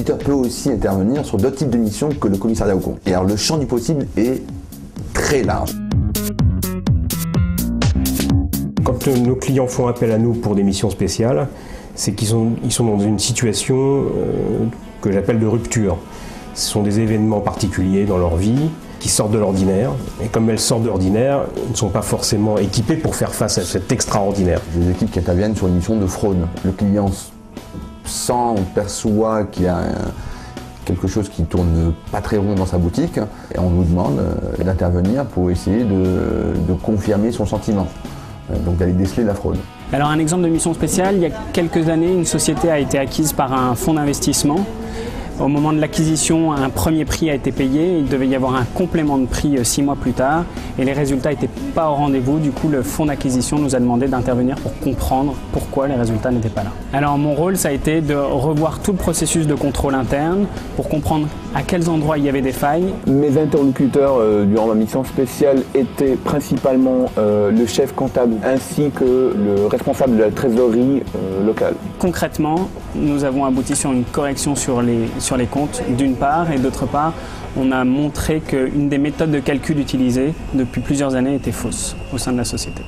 l'auditeur peut aussi intervenir sur d'autres types de missions que le commissariat aux comptes. Et alors le champ du possible est très large. Quand nos clients font appel à nous pour des missions spéciales, c'est qu'ils sont dans une situation que j'appelle de rupture. Ce sont des événements particuliers dans leur vie qui sortent de l'ordinaire. Et comme elles sortent de l'ordinaire, ils ne sont pas forcément équipés pour faire face à cet extraordinaire. Des équipes qui interviennent sur une mission de fraude. Le client sent, perçoit qu'il y a quelque chose qui tourne pas très rond dans sa boutique et on nous demande d'intervenir pour essayer de confirmer son sentiment. Donc d'aller déceler la fraude. Alors un exemple de mission spéciale, il y a quelques années, une société a été acquise par un fonds d'investissement. Au moment de l'acquisition, un premier prix a été payé, il devait y avoir un complément de prix 6 mois plus tard et les résultats n'étaient pas au rendez-vous. Du coup, le fonds d'acquisition nous a demandé d'intervenir pour comprendre pourquoi les résultats n'étaient pas là. Alors mon rôle, ça a été de revoir tout le processus de contrôle interne pour comprendre à quels endroits il y avait des failles. Mes interlocuteurs durant ma mission spéciale étaient principalement le chef comptable ainsi que le responsable de la trésorerie locale. Concrètement, nous avons abouti sur une correction sur les comptes d'une part et d'autre part, on a montré qu'une des méthodes de calcul utilisées depuis plusieurs années était fausse au sein de la société.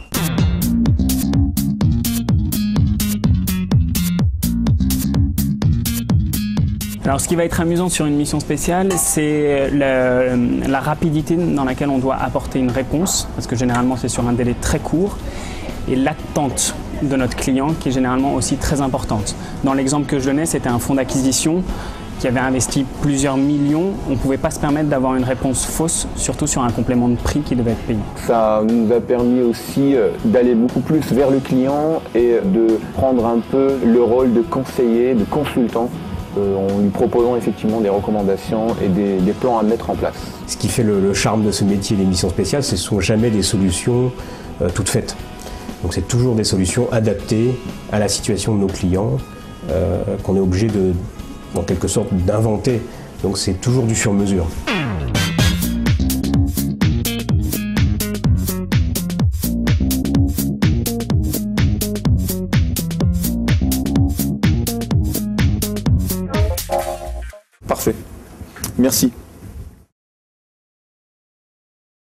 Alors ce qui va être amusant sur une mission spéciale, c'est la rapidité dans laquelle on doit apporter une réponse, parce que généralement c'est sur un délai très court, et l'attente de notre client qui est généralement aussi très importante. Dans l'exemple que je donnais, c'était un fonds d'acquisition qui avait investi plusieurs millions. On ne pouvait pas se permettre d'avoir une réponse fausse, surtout sur un complément de prix qui devait être payé. Ça nous a permis aussi d'aller beaucoup plus vers le client et de prendre un peu le rôle de conseiller, de consultant, en lui proposant effectivement des recommandations et des plans à mettre en place. Ce qui fait le charme de ce métier des missions spéciales, ce ne sont jamais des solutions toutes faites. Donc c'est toujours des solutions adaptées à la situation de nos clients, qu'on est obligé en quelque sorte d'inventer. Donc c'est toujours du sur-mesure. Parfait. Merci.